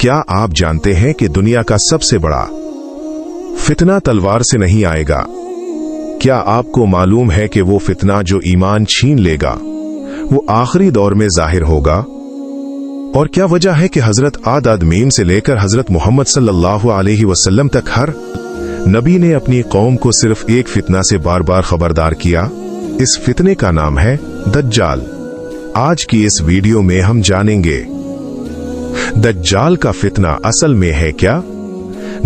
क्या आप जानते हैं कि दुनिया का सबसे बड़ा फितना तलवार से नहीं आएगा? क्या आपको मालूम है कि वो फितना जो ईमान छीन लेगा वो आखिरी दौर में जाहिर होगा? और क्या वजह है कि हजरत आदद मीम से लेकर हजरत मोहम्मद सल्लल्लाहु अलैहि वसल्लम तक हर नबी ने अपनी कौम को सिर्फ एक फितना से बार बार खबरदार किया? इस फितने का नाम है दज्जाल। आज की इस वीडियो में हम जानेंगे दज्जाल का फितना असल में है क्या,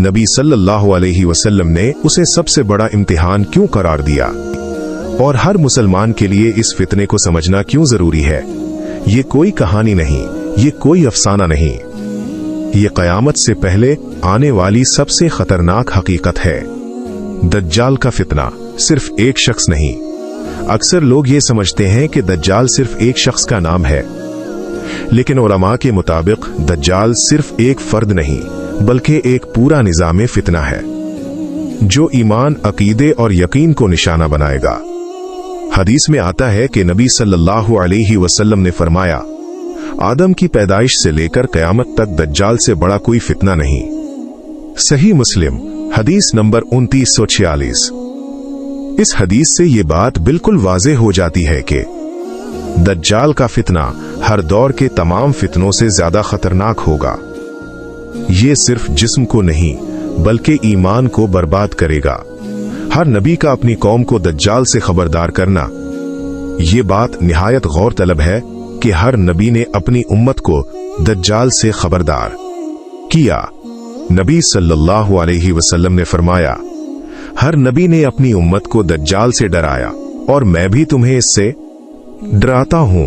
नबी सल्लल्लाहु अलैहि वसल्लम ने उसे सबसे बड़ा इम्तिहान क्यों करार दिया, और हर मुसलमान के लिए इस फितने को समझना क्यों जरूरी है। ये कोई कहानी नहीं, ये कोई अफसाना नहीं, ये क़यामत से पहले आने वाली सबसे खतरनाक हकीकत है। दज्जाल का फितना सिर्फ एक शख्स नहीं। अक्सर लोग ये समझते हैं कि दज्जाल सिर्फ एक शख्स का नाम है, लेकिन उलमा के मुताबिक दज्जाल सिर्फ एक फर्द नहीं बल्कि एक पूरा निजाम फितना है जो ईमान, अकीदे और यकीन को निशाना बनाएगा। हदीस में आता है कि नबी सल्लल्लाहु अलैहि वसल्लम ने फरमाया, आदम की पैदाइश से लेकर कयामत तक दज्जाल से बड़ा कोई फितना नहीं। सही मुस्लिम हदीस नंबर 2946। इस हदीस से ये बात बिल्कुल वाज़ेह हो जाती है कि दज्जाल का फितना हर दौर के तमाम फितनों से ज्यादा खतरनाक होगा। ये सिर्फ जिस्म को नहीं बल्कि ईमान को बर्बाद करेगा। हर नबी का अपनी कौम को दज्जाल से खबरदार करना, ये बात निहायत गौर तलब है कि हर नबी ने अपनी उम्मत को दज्जाल से खबरदार किया। नबी सल्लल्लाहु अलैहि वसल्लम ने फरमाया, हर नबी ने अपनी उम्मत को दज्जाल से डराया और मैं भी तुम्हें इससे डराता हूं।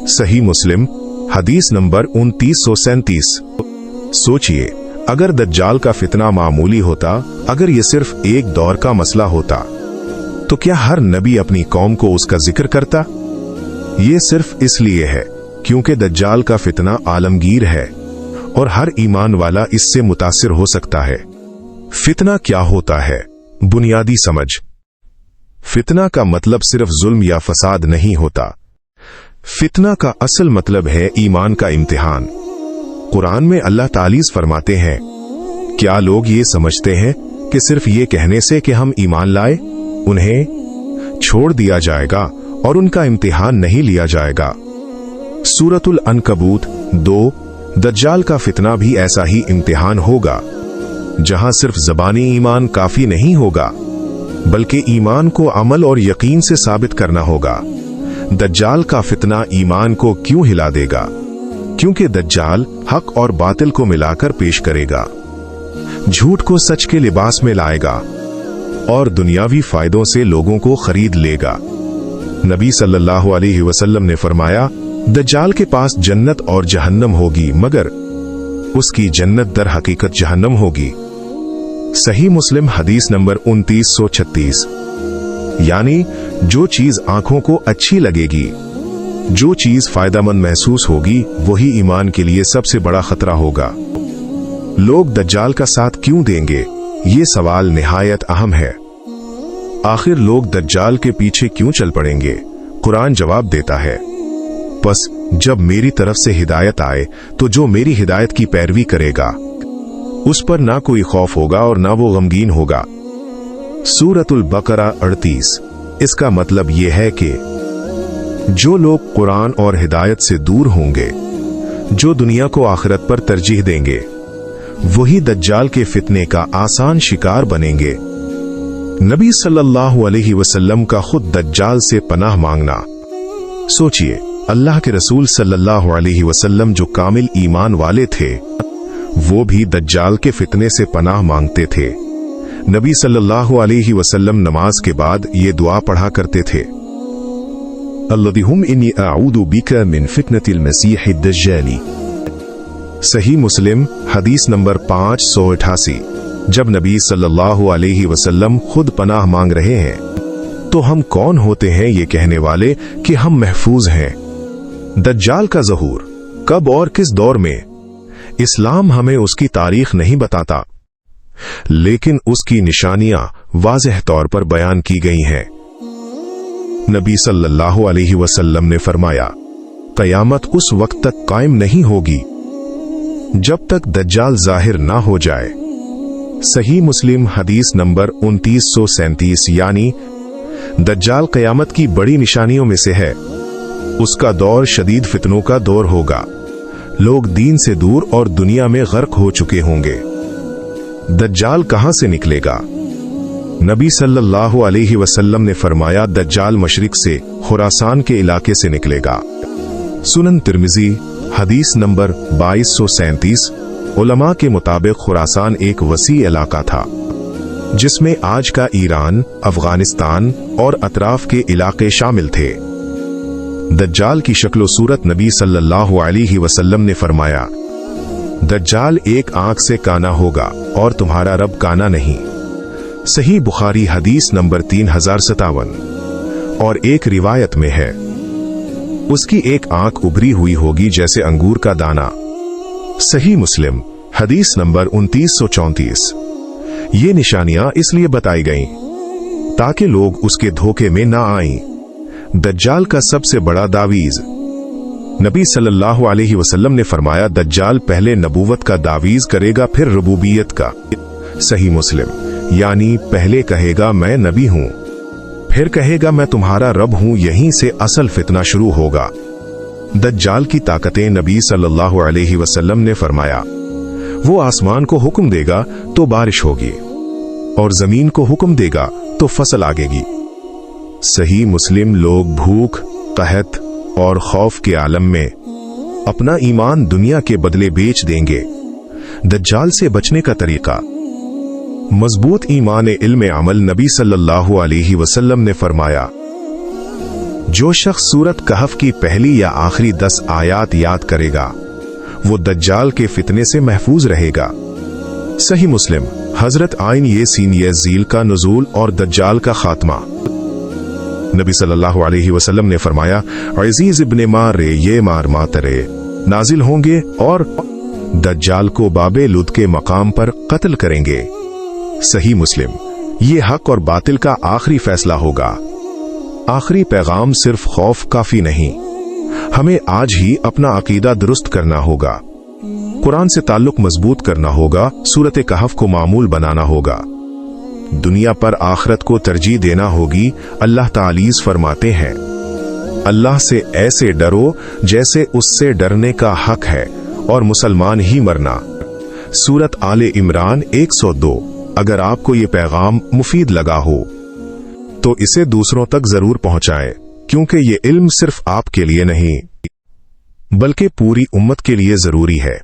सही मुस्लिम हदीस नंबर 2937। सोचिए, अगर दज्जाल का फितना मामूली होता, अगर ये सिर्फ एक दौर का मसला होता, तो क्या हर नबी अपनी कौम को उसका जिक्र करता? ये सिर्फ इसलिए है क्योंकि दज्जाल का फितना आलमगीर है और हर ईमान वाला इससे मुतासिर हो सकता है। फितना क्या होता है? बुनियादी समझ। फितना का मतलब सिर्फ जुल्म या फसाद नहीं होता। फितना का असल मतलब है ईमान का इम्तिहान। कुरान में अल्लाह तालीस फरमाते हैं, क्या लोग ये समझते हैं कि सिर्फ ये कहने से कि हम ईमान लाए उन्हें छोड़ दिया जाएगा और उनका इम्तिहान नहीं लिया जाएगा? सूरतुल अनकबूत 2। दज्जाल का फितना भी ऐसा ही इम्तिहान होगा, जहां सिर्फ ज़बानी ईमान काफी नहीं होगा बल्कि ईमान को अमल और यकीन से साबित करना होगा। दज्जाल का फितना ईमान को क्यों हिला देगा? क्योंकि दज्जाल हक और बातिल को मिलाकर पेश करेगा, झूठ को सच के लिबास में लाएगा और दुनियावी फायदों से लोगों को खरीद लेगा। नबी सल्लल्लाहु अलैहि वसल्लम ने फरमाया, दज्जाल के पास जन्नत और जहन्नम होगी मगर उसकी जन्नत दर हकीकत जहन्नम होगी। सही मुस्लिम हदीस नंबर 2936। यानी जो चीज आंखों को अच्छी लगेगी, जो चीज फायदेमंद महसूस होगी, वही ईमान के लिए सबसे बड़ा खतरा होगा। लोग दज्जाल का साथ क्यों देंगे? ये सवाल निहायत अहम है। आखिर लोग दज्जाल के पीछे क्यों चल पड़ेंगे? कुरान जवाब देता है, बस जब मेरी तरफ से हिदायत आए तो जो मेरी हिदायत की पैरवी करेगा उस पर ना कोई खौफ होगा और ना वो गमगीन होगा। सूरतुल बकरा 38। इसका मतलब यह है कि जो लोग कुरान और हिदायत से दूर होंगे, जो दुनिया को आखिरत पर तरजीह देंगे, वही दज्जाल के फितने का आसान शिकार बनेंगे। नबी सल्लल्लाहु अलैहि वसल्लम का खुद दज्जाल से पनाह मांगना। सोचिए, अल्लाह के रसूल सल्लल्लाहु अलैहि वसल्लम जो कामिल ईमान वाले थे, वो भी दज्जाल के फितने से पनाह मांगते थे। नबी सल्लल्लाहु अलैहि वसल्लम नमाज के बाद ये दुआ पढ़ा करते थे, अल्लाहुम्मा इन्नी अऊदु बिका मिन फितनतिल मसीह दज्जाली। सही मुस्लिम हदीस नंबर 588। जब नबी सल्लल्लाहु अलैहि वसल्लम खुद पनाह मांग रहे हैं, तो हम कौन होते हैं ये कहने वाले कि हम महफूज हैं? दज्जाल का ज़हूर कब और किस दौर में? इस्लाम हमें उसकी तारीख नहीं बताता, लेकिन उसकी निशानियां वाज़ेह तौर पर बयान की गई हैं। नबी सल्लल्लाहु अलैहि वसल्लम ने फरमाया, क़यामत उस वक्त तक कायम नहीं होगी जब तक दज्जाल जाहिर ना हो जाए। सही मुस्लिम हदीस नंबर 2937, यानी दज्जाल कयामत की बड़ी निशानियों में से है। उसका दौर शदीद फितनों का दौर होगा। लोग दीन से दूर और दुनिया में गर्क हो चुके होंगे। दज्जाल कहां से निकलेगा? नबी सल्लल्लाहु अलैहि वसल्लम ने फरमाया, दज्जाल मशरिक से खुरासान के इलाके से निकलेगा। सुनन तिर्मिजी हदीस नंबर 2237। उलमा के मुताबिक खुरासान एक वसी इलाका था जिसमें आज का ईरान, अफगानिस्तान और अतराफ के इलाके शामिल थे। दज्जाल की शक्लो सूरत नबी सल्लल्लाहु अलैहि वसल्लम ने फरमाया, दज्जाल एक आंख से काना होगा और तुम्हारा रब काना नहीं। सही बुखारी हदीस नंबर 3057। और एक रिवायत में है, उसकी एक आंख उभरी हुई होगी जैसे अंगूर का दाना। सही मुस्लिम हदीस नंबर 2934। ये निशानियां इसलिए बताई गईं ताकि लोग उसके धोखे में ना आएं। दज्जाल का सबसे बड़ा दावीज। नबी सल्लल्लाहु अलैहि वसल्लम ने फरमाया, दज्जाल पहले नबूवत का दावीज करेगा, फिर रबूबियत का। सही मुस्लिम, यानी पहले कहेगा मैं नबी हूं, फिर कहेगा मैं तुम्हारा रब हूं। यहीं से असल फितना शुरू होगा। दज्जाल की ताकतें। नबी सल्लल्लाहु अलैहि वसल्लम ने फरमाया, वो आसमान को हुक्म देगा तो बारिश होगी और जमीन को हुक्म देगा तो फसल आगेगी। सही मुस्लिम, लोग भूख, कहत और खौफ के आलम में अपना ईमान दुनिया के बदले बेच देंगे। दज्जाल से बचने का तरीका। मजबूत ईमान इल्म अमल। नबी सल्लल्लाहु अलैहि वसल्लम ने फरमाया, जो शख्स सूरत कहफ की पहली या आखिरी 10 आयात याद करेगा वो दज्जाल के फितने से महफूज रहेगा। सही मुस्लिम हजरत आइन यासीन यज़ील का नुज़ूल और दज्जाल का खात्मा। नबी सल्लल्लाहु अलैहि वसल्लम ने फरमाया, अज़ीज़ इब्ने मारे ये मार मातरे नाजिल होंगे और दज्जाल को बाबे लुद के मकाम पर कत्ल करेंगे। सही मुस्लिम, ये हक और बातिल का आखिरी फैसला होगा। आखिरी पैगाम सिर्फ खौफ काफी नहीं, हमें आज ही अपना अकीदा दुरुस्त करना होगा, कुरान से ताल्लुक मजबूत करना होगा, सूरत कहफ को मामूल बनाना होगा, दुनिया पर आखिरत को तरजीह देना होगी। अल्लाह तालीज़ फरमाते हैं, अल्लाह से ऐसे डरो जैसे उससे डरने का हक है और मुसलमान ही मरना। सूरत आले इमरान 102। अगर आपको ये पैगाम मुफीद लगा हो तो इसे दूसरों तक जरूर पहुंचाएं, क्योंकि ये इल्म सिर्फ आपके लिए नहीं बल्कि पूरी उम्मत के लिए जरूरी है।